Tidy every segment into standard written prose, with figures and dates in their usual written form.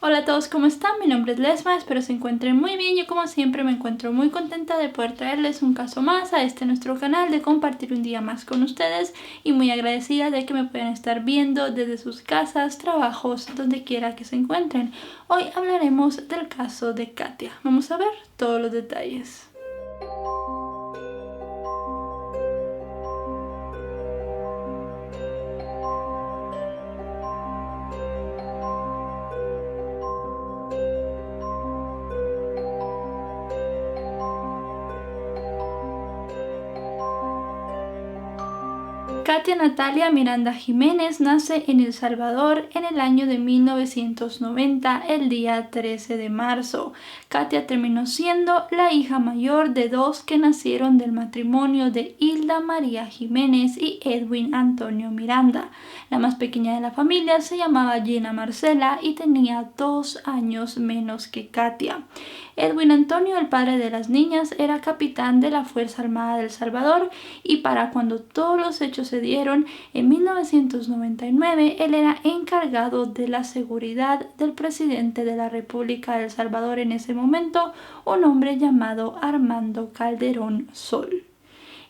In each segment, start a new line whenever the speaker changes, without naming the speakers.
Hola a todos, ¿cómo están? Mi nombre es Lesma, espero se encuentren muy bien. Yo como siempre me encuentro muy contenta de poder traerles un caso más a nuestro canal, de compartir un día más con ustedes y muy agradecida de que me puedan estar viendo desde sus casas, trabajos, donde quiera que se encuentren. Hoy hablaremos del caso de Katia. Vamos a ver todos los detalles. Katia Natalia Miranda Jiménez nace en El Salvador en el año de 1990, el día 13 de marzo. Katia terminó siendo la hija mayor de dos que nacieron del matrimonio de Hilda María Jiménez y Edwin Antonio Miranda. La más pequeña de la familia se llamaba Gina Marcela y tenía 2 años menos que Katia. Edwin Antonio, el padre de las niñas, era capitán de la Fuerza Armada de El Salvador y para cuando todos los hechos se dieron en 1999, él era encargado de la seguridad del presidente de la República de El Salvador en ese momento, un hombre llamado Armando Calderón Sol.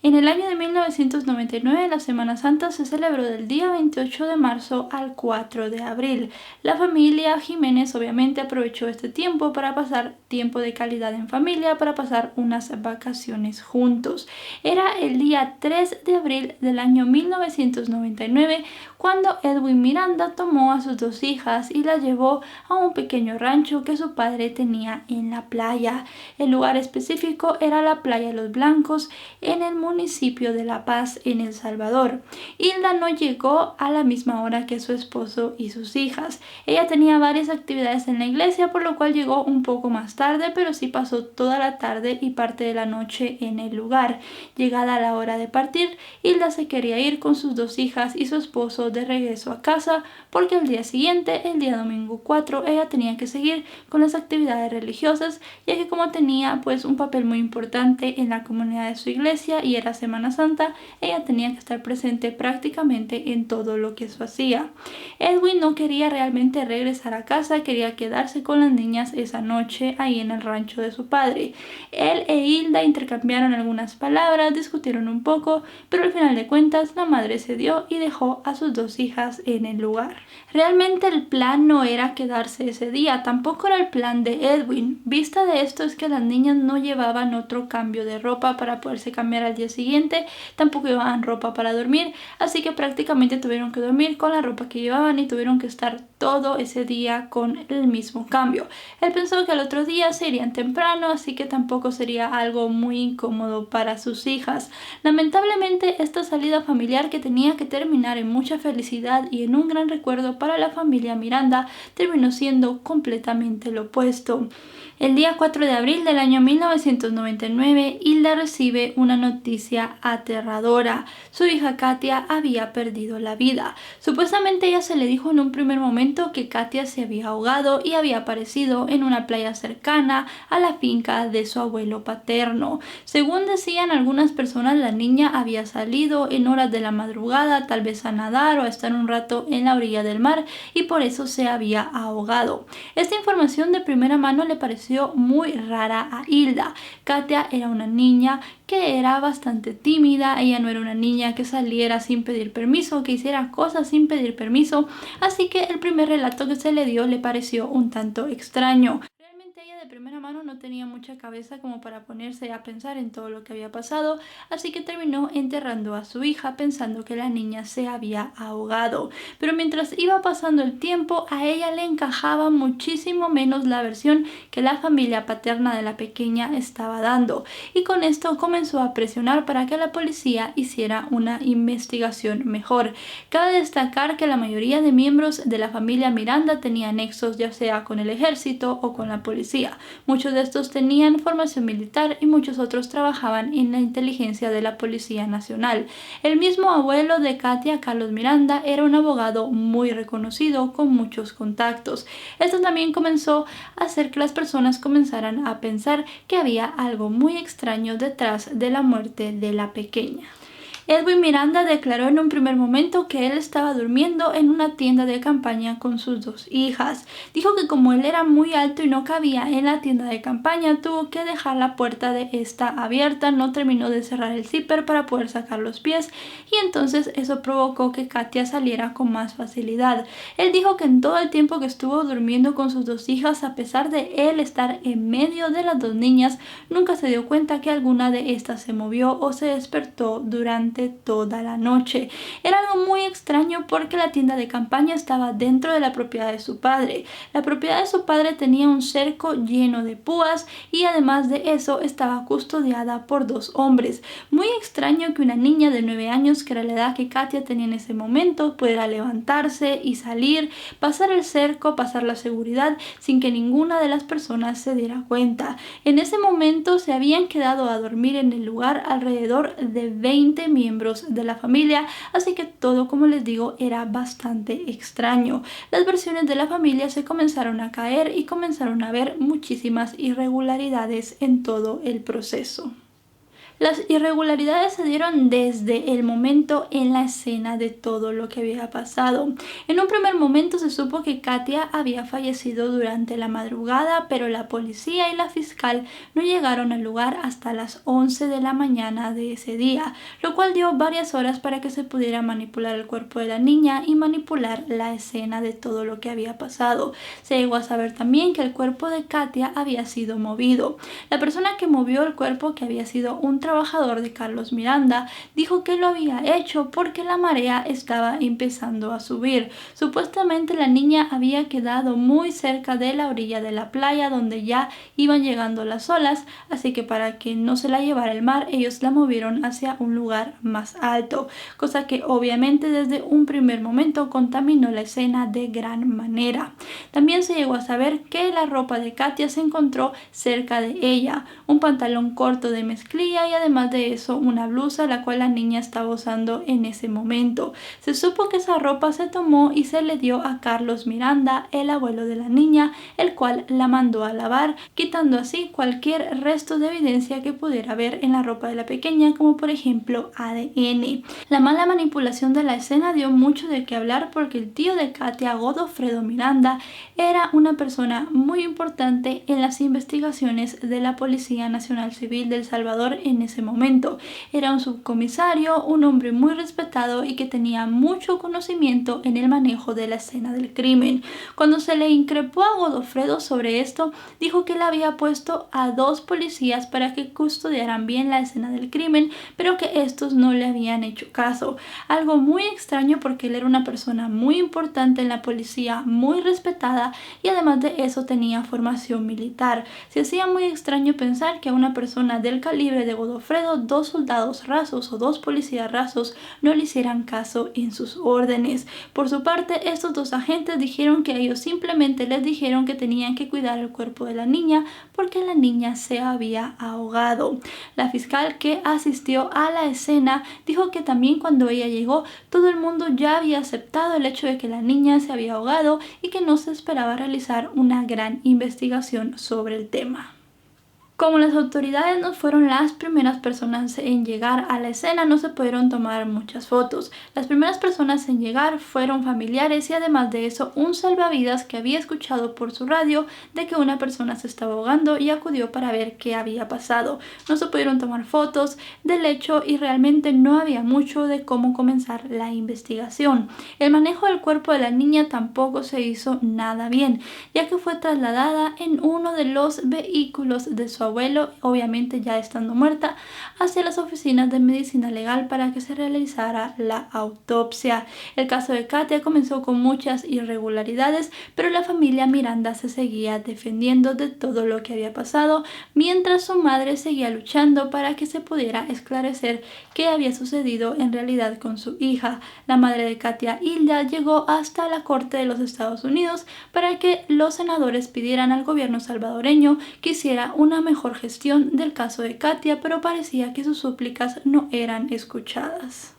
En el año de 1999, la Semana Santa se celebró del día 28 de marzo al 4 de abril. La familia Jiménez obviamente aprovechó este tiempo para pasar tiempo de calidad en familia, para pasar unas vacaciones juntos. Era el día 3 de abril del año 1999 cuando Edwin Miranda tomó a sus 2 hijas y las llevó a un pequeño rancho que su padre tenía en la playa. El lugar específico era la Playa Los Blancos en el municipio de La Paz, en El Salvador. Hilda no llegó a la misma hora que su esposo y sus hijas. Ella tenía varias actividades en la iglesia, por lo cual llegó un poco más tarde, pero sí pasó toda la tarde y parte de la noche en el lugar. Llegada la hora de partir, Hilda se quería ir con sus 2 hijas y su esposo de regreso a casa, porque al día siguiente, el día domingo 4, ella tenía que seguir con las actividades religiosas, ya que como tenía pues un papel muy importante en la comunidad de su iglesia y era Semana Santa, ella tenía que estar presente prácticamente en todo lo que eso hacía. Edwin no quería realmente regresar a casa, quería quedarse con las niñas esa noche ahí en el rancho de su padre. Él e Hilda intercambiaron algunas palabras, discutieron un poco, pero al final de cuentas la madre cedió y dejó a sus 2 hijas en el lugar. Realmente el plan no era quedarse ese día, tampoco era el plan de Edwin. Vista de esto es que las niñas no llevaban otro cambio de ropa para poderse cambiar al día siguiente, tampoco llevaban ropa para dormir, así que prácticamente tuvieron que dormir con la ropa que llevaban y tuvieron que estar todo ese día con el mismo cambio. Él pensó que al otro día se irían temprano, así que tampoco sería algo muy incómodo para sus hijas. Lamentablemente, esta salida familiar que tenía que terminar en mucha felicidad y en un gran recuerdo para la familia Miranda terminó siendo completamente lo opuesto. El día 4 de abril del año 1999, Hilda recibe una noticia aterradora. Su hija Katia había perdido la vida. Supuestamente ella se le dijo en un primer momento que Katia se había ahogado y había aparecido en una playa cercana a la finca de su abuelo paterno. Según decían algunas personas, la niña había salido en horas de la madrugada, tal vez a nadar o a estar un rato en la orilla del mar y por eso se había ahogado. Esta información de primera mano le pareció muy rara a Hilda. Katia era una niña que era bastante tímida, ella no era una niña que saliera sin pedir permiso, que hiciera cosas sin pedir permiso, así que el primer relato que se le dio le pareció un tanto extraño. Realmente ella de primera mano no tenía mucha cabeza como para ponerse a pensar en todo lo que había pasado, así que terminó enterrando a su hija pensando que la niña se había ahogado. Pero mientras iba pasando el tiempo, a ella le encajaba muchísimo menos la versión que la familia paterna de la pequeña estaba dando, y con esto comenzó a presionar para que la policía hiciera una investigación mejor. Cabe destacar que la mayoría de miembros de la familia Miranda tenían nexos ya sea con el ejército o con la policía. Muchos de estos tenían formación militar y muchos otros trabajaban en la inteligencia de la Policía Nacional. El mismo abuelo de Katia, Carlos Miranda, era un abogado muy reconocido con muchos contactos. Esto también comenzó a hacer que las personas comenzaran a pensar que había algo muy extraño detrás de la muerte de la pequeña. Edwin Miranda declaró en un primer momento que él estaba durmiendo en una tienda de campaña con sus dos hijas. Dijo que como él era muy alto y no cabía en la tienda de campaña, tuvo que dejar la puerta de esta abierta, no terminó de cerrar el zipper para poder sacar los pies y entonces eso provocó que Katia saliera con más facilidad. Él dijo que en todo el tiempo que estuvo durmiendo con sus dos hijas, a pesar de él estar en medio de las dos niñas, nunca se dio cuenta que alguna de estas se movió o se despertó durante toda la noche. Era algo muy extraño porque la tienda de campaña estaba dentro de la propiedad de su padre. La propiedad de su padre tenía un cerco lleno de púas y además de eso estaba custodiada por dos hombres. Muy extraño que una niña de 9 años, que era la edad que Katia tenía en ese momento, pudiera levantarse y salir, pasar el cerco, pasar la seguridad sin que ninguna de las personas se diera cuenta. En ese momento se habían quedado a dormir en el lugar alrededor de 20 miembros de la familia, así que todo, como les digo, era bastante extraño. Las versiones de la familia se comenzaron a caer y comenzaron a ver muchísimas irregularidades en todo el proceso. Las irregularidades se dieron desde el momento en la escena de todo lo que había pasado. En un primer momento se supo que Katia había fallecido durante la madrugada, pero la policía y la fiscal no llegaron al lugar hasta las 11 de la mañana de ese día, lo cual dio varias horas para que se pudiera manipular el cuerpo de la niña y manipular la escena de todo lo que había pasado. Se llegó a saber también que el cuerpo de Katia había sido movido. La persona que movió el cuerpo, que había sido un trabajador de Carlos Miranda, dijo que lo había hecho porque la marea estaba empezando a subir. Supuestamente la niña había quedado muy cerca de la orilla de la playa donde ya iban llegando las olas, así que para que no se la llevara el mar, ellos la movieron hacia un lugar más alto, cosa que obviamente desde un primer momento contaminó la escena de gran manera. También se llegó a saber que la ropa de Katia se encontró cerca de ella, un pantalón corto de mezclilla y además de eso una blusa la cual la niña estaba usando en ese momento. Se supo que esa ropa se tomó y se le dio a Carlos Miranda, el abuelo de la niña, el cual la mandó a lavar, quitando así cualquier resto de evidencia que pudiera haber en la ropa de la pequeña, como por ejemplo ADN. La mala manipulación de la escena dio mucho de qué hablar porque el tío de Katia, Godofredo Miranda, era una persona muy importante en las investigaciones de la Policía Nacional Civil de El Salvador en ese momento. Era un subcomisario, un hombre muy respetado y que tenía mucho conocimiento en el manejo de la escena del crimen. Cuando se le increpó a Godofredo sobre esto, dijo que él había puesto a 2 policías para que custodiaran bien la escena del crimen, pero que estos no le habían hecho caso. Algo muy extraño porque él era una persona muy importante en la policía, muy respetada y además de eso tenía formación militar. Se hacía muy extraño pensar que a una persona del calibre de Godofredo, 2 soldados rasos o 2 policías rasos no le hicieran caso en sus órdenes. Por su parte, estos 2 agentes dijeron que ellos simplemente les dijeron que tenían que cuidar el cuerpo de la niña porque la niña se había ahogado. La fiscal que asistió a la escena dijo que también cuando ella llegó, todo el mundo ya había aceptado el hecho de que la niña se había ahogado y que no se esperaba realizar una gran investigación sobre el tema. Como las autoridades no fueron las primeras personas en llegar a la escena, no se pudieron tomar muchas fotos. Las primeras personas en llegar fueron familiares y además de eso un salvavidas que había escuchado por su radio de que una persona se estaba ahogando y acudió para ver qué había pasado. No se pudieron tomar fotos del hecho y realmente no había mucho de cómo comenzar la investigación. El manejo del cuerpo de la niña tampoco se hizo nada bien, ya que fue trasladada en uno de los vehículos de su abuelo, obviamente ya estando muerta, hacia las oficinas de medicina legal para que se realizara la autopsia. El caso de Katia comenzó con muchas irregularidades, pero la familia Miranda se seguía defendiendo de todo lo que había pasado, mientras su madre seguía luchando para que se pudiera esclarecer qué había sucedido en realidad con su hija. La madre de Katia, Hilda, llegó hasta la Corte de los Estados Unidos para que los senadores pidieran al gobierno salvadoreño que hiciera una mejor gestión del caso de Katia, pero parecía que sus súplicas no eran escuchadas.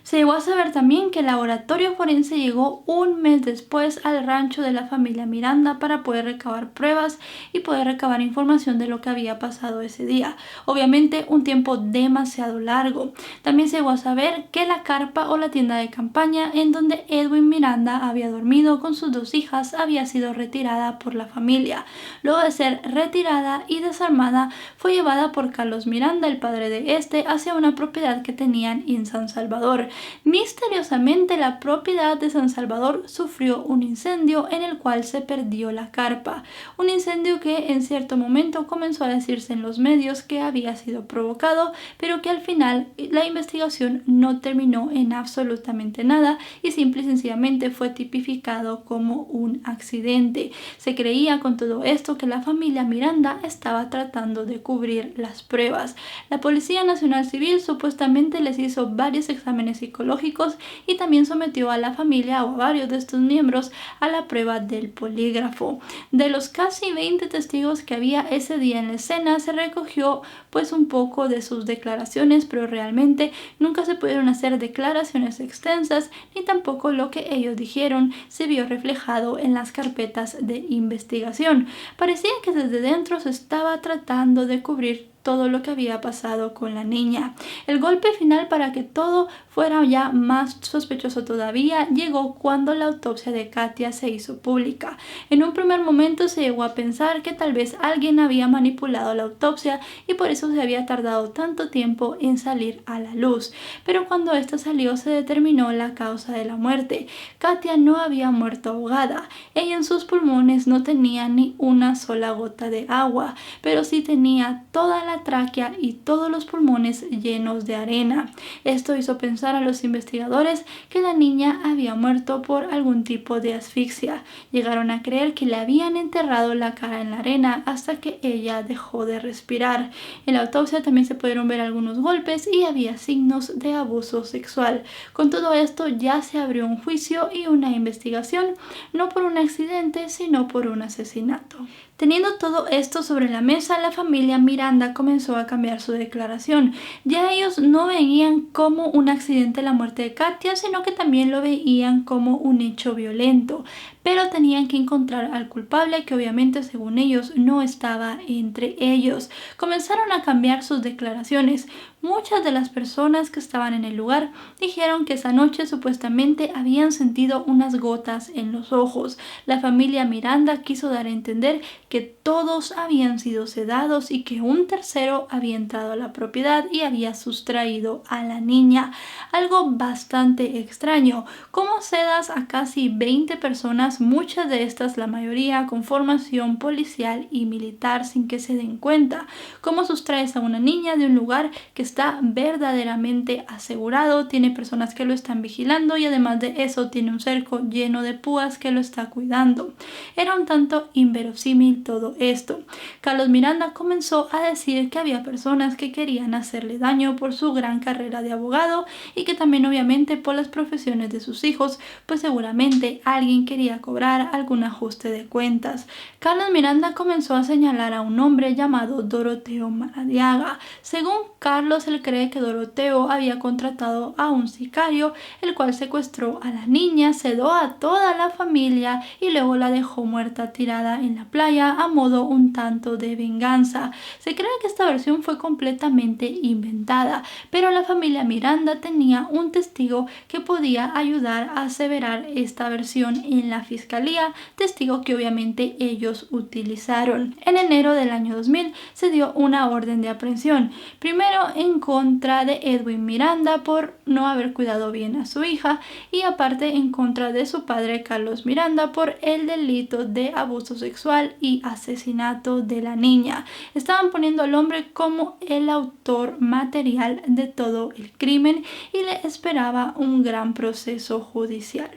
Se llegó a saber también que el laboratorio forense llegó un mes después al rancho de la familia Miranda para poder recabar pruebas y poder recabar información de lo que había pasado ese día. Obviamente un tiempo demasiado largo. También se llegó a saber que la carpa o la tienda de campaña en donde Edwin Miranda había dormido con sus dos hijas había sido retirada por la familia. Luego de ser retirada y desarmada, fue llevada por Carlos Miranda, el padre de este, hacia una propiedad que tenían en San Salvador. Misteriosamente, la propiedad de San Salvador sufrió un incendio en el cual se perdió la carpa. Un incendio que en cierto momento comenzó a decirse en los medios que había sido provocado, pero que al final la investigación no terminó en absolutamente nada y simple y sencillamente fue tipificado como un accidente. Se creía con todo esto que la familia Miranda estaba tratando de cubrir las pruebas. La Policía Nacional Civil supuestamente les hizo varios exámenes psicológicos y también sometió a la familia o a varios de estos miembros a la prueba del polígrafo. De los casi 20 testigos que había ese día en la escena, se recogió pues un poco de sus declaraciones, pero realmente nunca se pudieron hacer declaraciones extensas ni tampoco lo que ellos dijeron se vio reflejado en las carpetas de investigación. Parecía que desde dentro se estaba tratando de cubrir todo lo que había pasado con la niña. El golpe final para que todo fuera ya más sospechoso todavía llegó cuando la autopsia de Katia se hizo pública. En un primer momento se llegó a pensar que tal vez alguien había manipulado la autopsia y por eso se había tardado tanto tiempo en salir a la luz. Pero cuando esta salió se determinó la causa de la muerte. Katia no había muerto ahogada. Ella en sus pulmones no tenía ni una sola gota de agua, pero sí tenía toda la tráquea y todos los pulmones llenos de arena. Esto hizo pensar a los investigadores que la niña había muerto por algún tipo de asfixia. Llegaron a creer que le habían enterrado la cara en la arena hasta que ella dejó de respirar. En la autopsia también se pudieron ver algunos golpes y había signos de abuso sexual. Con todo esto ya se abrió un juicio y una investigación, no por un accidente, sino por un asesinato. Teniendo todo esto sobre la mesa, la familia Miranda comenzó a cambiar su declaración. Ya ellos no veían como un accidente la muerte de Katia, sino que también lo veían como un hecho violento. Pero tenían que encontrar al culpable, que obviamente según ellos no estaba entre ellos. Comenzaron a cambiar sus declaraciones. Muchas de las personas que estaban en el lugar dijeron que esa noche supuestamente habían sentido unas gotas en los ojos. La familia Miranda quiso dar a entender que todos habían sido sedados y que un tercero había entrado a la propiedad y había sustraído a la niña. Algo bastante extraño. ¿Cómo sedas a casi 20 personas, muchas de estas, la mayoría, con formación policial y militar sin que se den cuenta? ¿Cómo sustraes a una niña de un lugar que está verdaderamente asegurado, tiene personas que lo están vigilando y además de eso tiene un cerco lleno de púas que lo está cuidando? Era un tanto inverosímil todo esto. Carlos Miranda comenzó a decir que había personas que querían hacerle daño por su gran carrera de abogado y que también obviamente por las profesiones de sus hijos, pues seguramente alguien quería cobrar algún ajuste de cuentas. Carlos Miranda comenzó a señalar a un hombre llamado Doroteo Maradiaga. Según Carlos, él cree que Doroteo había contratado a un sicario, el cual secuestró a la niña, sedó a toda la familia y luego la dejó muerta tirada en la playa a modo un tanto de venganza. Se cree que esta versión fue completamente inventada, pero la familia Miranda tenía un testigo que podía ayudar a aseverar esta versión en la fiscalía, testigo que obviamente ellos utilizaron. En enero del año 2000 se dio una orden de aprehensión, primero en contra de Edwin Miranda por no haber cuidado bien a su hija y aparte en contra de su padre Carlos Miranda por el delito de abuso sexual y asesinato de la niña. Estaban poniendo al hombre como el autor material de todo el crimen y le esperaba un gran proceso judicial.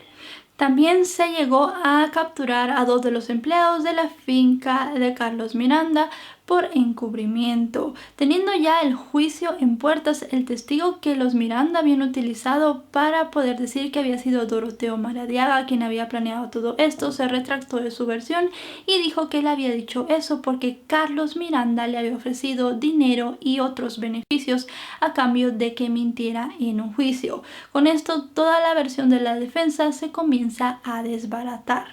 También se llegó a capturar a 2 de los empleados de la finca de Carlos Miranda por encubrimiento. Teniendo ya el juicio en puertas, el testigo que los Miranda habían utilizado para poder decir que había sido Doroteo Maradiaga quien había planeado todo esto se retractó de su versión y dijo que él había dicho eso porque Carlos Miranda le había ofrecido dinero y otros beneficios a cambio de que mintiera en un juicio. Con esto, toda la versión de la defensa se comienza a desbaratar.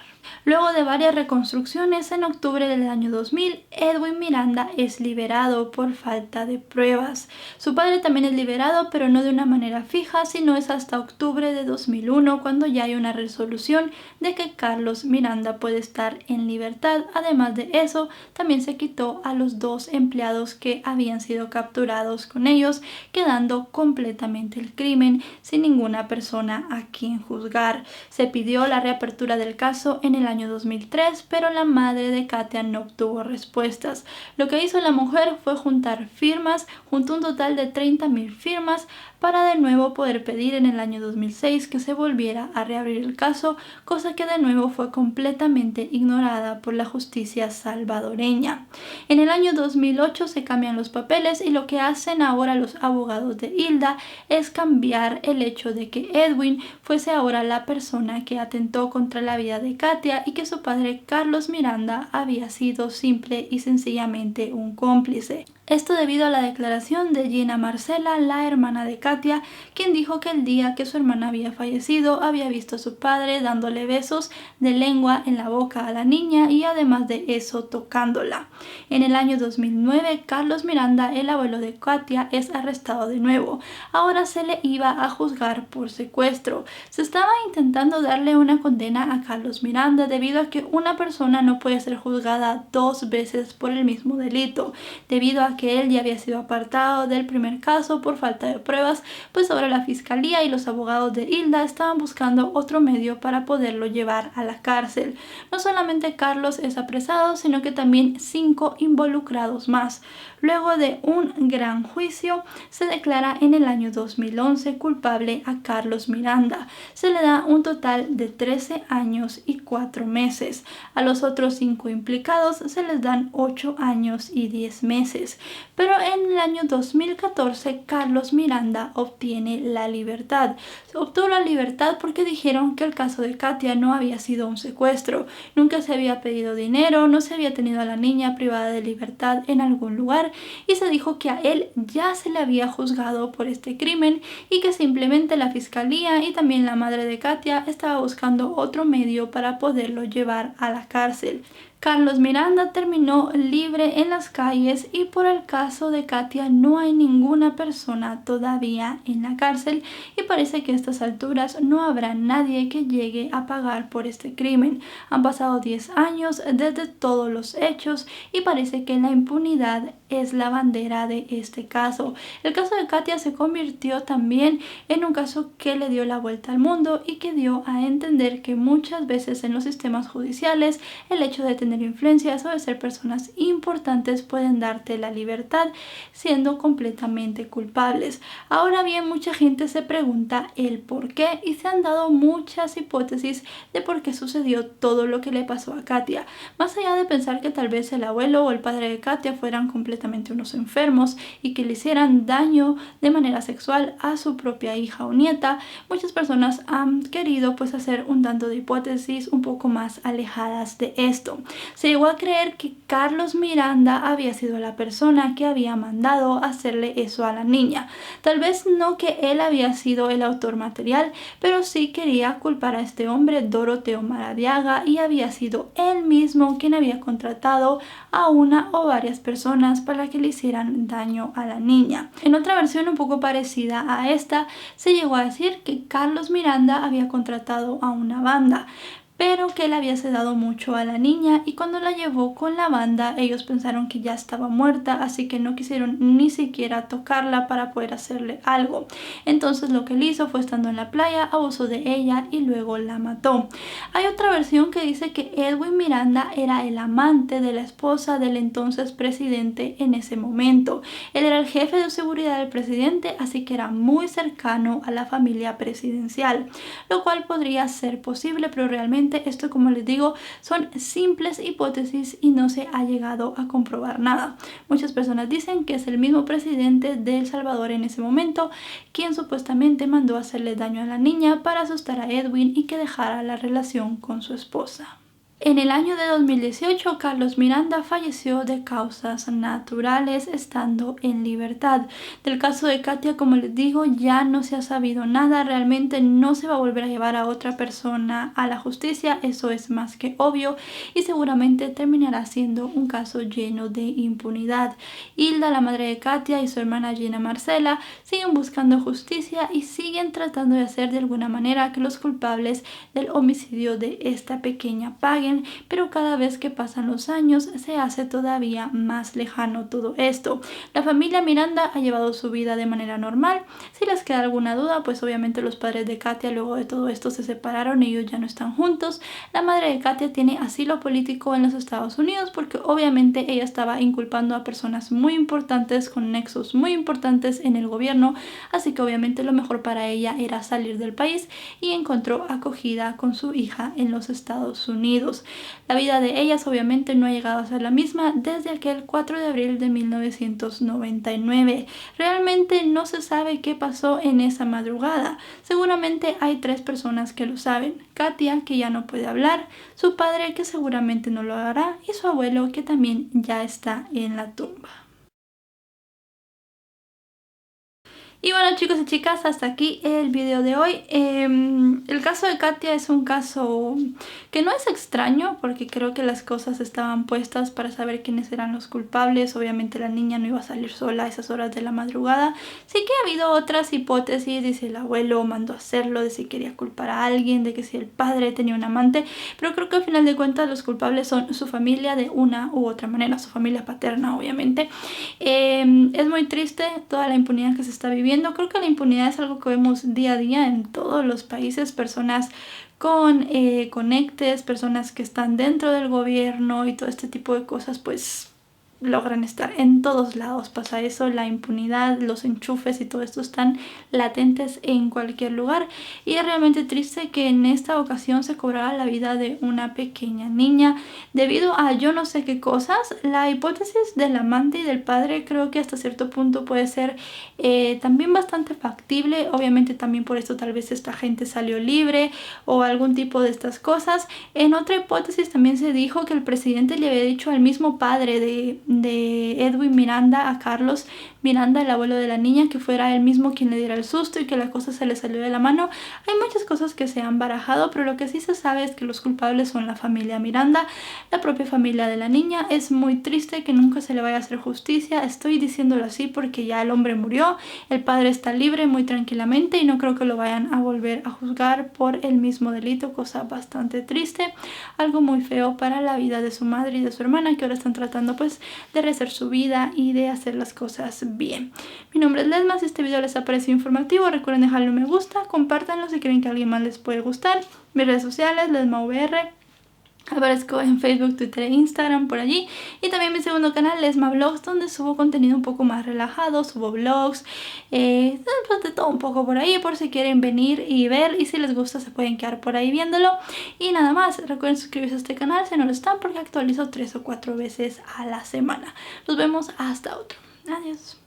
Luego de varias reconstrucciones, en octubre del año 2000, Edwin Miranda es liberado por falta de pruebas. Su padre también es liberado, pero no de una manera fija, sino es hasta octubre de 2001 cuando ya hay una resolución de que Carlos Miranda puede estar en libertad. Además de eso, también se quitó a los dos empleados que habían sido capturados con ellos, quedando completamente el crimen sin ninguna persona a quien juzgar. Se pidió la reapertura del caso en el año 2003, pero la madre de Katia no obtuvo respuestas. Lo que hizo la mujer fue juntar firmas, juntó un total de 30,000 firmas para de nuevo poder pedir en el año 2006 que se volviera a reabrir el caso, cosa que de nuevo fue completamente ignorada por la justicia salvadoreña. En el año 2008 se cambian los papeles y lo que hacen ahora los abogados de Hilda es cambiar el hecho de que Edwin fuese ahora la persona que atentó contra la vida de Katia y que su padre Carlos Miranda había sido simple y sencillamente un cómplice. Esto debido a la declaración de Gina Marcela, la hermana de Katia, quien dijo que el día que su hermana había fallecido había visto a su padre dándole besos de lengua en la boca a la niña y además de eso tocándola. En el año 2009, Carlos Miranda, el abuelo de Katia, es arrestado de nuevo. Ahora se le iba a juzgar por secuestro. Se estaba intentando darle una condena a Carlos Miranda debido a que una persona no puede ser juzgada 2 veces por el mismo delito, debido a que él ya había sido apartado del primer caso por falta de pruebas, pues ahora la fiscalía y los abogados de Hilda estaban buscando otro medio para poderlo llevar a la cárcel. No solamente Carlos es apresado, sino que también 5 involucrados más. Luego de un gran juicio, se declara en el año 2011 culpable a Carlos Miranda. Se le da un total de 13 años y 4 meses. A los otros 5 implicados se les dan 8 años y 10 meses. Pero en el año 2014, Carlos Miranda obtiene la libertad. Obtuvo la libertad porque dijeron que el caso de Katia no había sido un secuestro. Nunca se había pedido dinero, no se había tenido a la niña privada de libertad en algún lugar y se dijo que a él ya se le había juzgado por este crimen y que simplemente la fiscalía y también la madre de Katia estaba buscando otro medio para poderlo llevar a la cárcel. Carlos Miranda terminó libre en las calles y por el caso de Katia no hay ninguna persona todavía en la cárcel y parece que a estas alturas no habrá nadie que llegue a pagar por este crimen. Han pasado 10 años desde todos los hechos y parece que la impunidad es la bandera de este caso. El caso de Katia se convirtió también en un caso que le dio la vuelta al mundo y que dio a entender que muchas veces en los sistemas judiciales el hecho de tener influencias o de ser personas importantes pueden darte la libertad siendo completamente culpables. Ahora bien, mucha gente se pregunta el por qué y se han dado muchas hipótesis de por qué sucedió todo lo que le pasó a Katia. Más allá de pensar que tal vez el abuelo o el padre de Katia fueran completamente unos enfermos y que le hicieran daño de manera sexual a su propia hija o nieta, muchas personas han querido pues hacer un tanto de hipótesis un poco más alejadas de esto. Se llegó a creer que Carlos Miranda había sido la persona que había mandado hacerle eso a la niña. Tal vez no que él había sido el autor material, pero sí quería culpar a este hombre, Doroteo Maradiaga, y había sido él mismo quien había contratado a una o varias personas para que le hicieran daño a la niña. En otra versión un poco parecida a esta, se llegó a decir que Carlos Miranda había contratado a una banda, pero que él había sedado mucho a la niña y cuando la llevó con la banda ellos pensaron que ya estaba muerta, así que no quisieron ni siquiera tocarla para poder hacerle algo. Entonces lo que él hizo fue, estando en la playa, abusó de ella y luego la mató. Hay otra versión que dice que Edwin Miranda era el amante de la esposa del entonces presidente en ese momento. Él era el jefe de seguridad del presidente, así que era muy cercano a la familia presidencial, lo cual podría ser posible, pero realmente obviamente esto, como les digo, son simples hipótesis y no se ha llegado a comprobar nada. Muchas personas dicen que es el mismo presidente de El Salvador en ese momento quien supuestamente mandó hacerle daño a la niña para asustar a Edwin y que dejara la relación con su esposa. En el año de 2018, Carlos Miranda falleció de causas naturales estando en libertad. Del caso de Katia, como les digo, ya no se ha sabido nada. Realmente no se va a volver a llevar a otra persona a la justicia. Eso es más que obvio y seguramente terminará siendo un caso lleno de impunidad. Hilda, la madre de Katia, y su hermana Gina Marcela siguen buscando justicia y siguen tratando de hacer de alguna manera que los culpables del homicidio de esta pequeña paguen, pero cada vez que pasan los años se hace todavía más lejano todo esto. La familia Miranda ha llevado su vida de manera normal. Si les queda alguna duda, pues obviamente los padres de Katia luego de todo esto se separaron y ellos ya no están juntos. La madre de Katia tiene asilo político en los Estados Unidos porque obviamente ella estaba inculpando a personas muy importantes con nexos muy importantes en el gobierno, así que obviamente lo mejor para ella era salir del país y encontró acogida con su hija en los Estados Unidos. La vida de ellas obviamente no ha llegado a ser la misma desde aquel 4 de abril de 1999. Realmente no se sabe qué pasó en esa madrugada. Seguramente hay 3 personas que lo saben. Katia, que ya no puede hablar, su padre, que seguramente no lo hará, y su abuelo, que también ya está en la tumba. Y bueno, chicos y chicas, hasta aquí el video de hoy. El caso de Katia es un caso que no es extraño porque creo que las cosas estaban puestas para saber quiénes eran los culpables. Obviamente la niña no iba a salir sola a esas horas de la madrugada. Sí que ha habido otras hipótesis, de si el abuelo mandó a hacerlo, de si quería culpar a alguien, de que si el padre tenía un amante, pero creo que al final de cuentas los culpables son su familia de una u otra manera, su familia paterna obviamente. Es muy triste toda la impunidad que se está viviendo. Creo que la impunidad es algo que vemos día a día en todos los países, personas con conectes, personas que están dentro del gobierno y todo este tipo de cosas, pues logran estar en todos lados. Pasa eso, la impunidad, los enchufes y todo esto están latentes en cualquier lugar, y es realmente triste que en esta ocasión se cobrara la vida de una pequeña niña debido a yo no sé qué cosas. La hipótesis del amante y del padre creo que hasta cierto punto puede ser también bastante factible. Obviamente también por esto tal vez esta gente salió libre o algún tipo de estas cosas. En otra hipótesis también se dijo que el presidente le había dicho al mismo padre de Edwin Miranda, a Carlos Miranda, el abuelo de la niña, que fuera él mismo quien le diera el susto y que la cosa se le salió de la mano. Hay muchas cosas que se han barajado, pero lo que sí se sabe es que los culpables son la familia Miranda, la propia familia de la niña. Es muy triste que nunca se le vaya a hacer justicia. Estoy diciéndolo así porque ya el hombre murió, el padre está libre muy tranquilamente y no creo que lo vayan a volver a juzgar por el mismo delito, cosa bastante triste, algo muy feo para la vida de su madre y de su hermana, que ahora están tratando pues de rehacer su vida y de hacer las cosas bien. Mi nombre es Lesma. Si este video les ha parecido informativo, recuerden dejarle un me gusta, compártanlo si creen que a alguien más les puede gustar. Mis redes sociales, LesmaVR, aparezco en Facebook, Twitter e Instagram por allí, y también mi segundo canal, Lesma Vlogs, donde subo contenido un poco más relajado, subo vlogs, pues de todo un poco por ahí, por si quieren venir y ver, y si les gusta se pueden quedar por ahí viéndolo. Y nada más, recuerden suscribirse a este canal si no lo están, porque actualizo 3 o 4 veces a la semana. Nos vemos hasta otro. Adiós.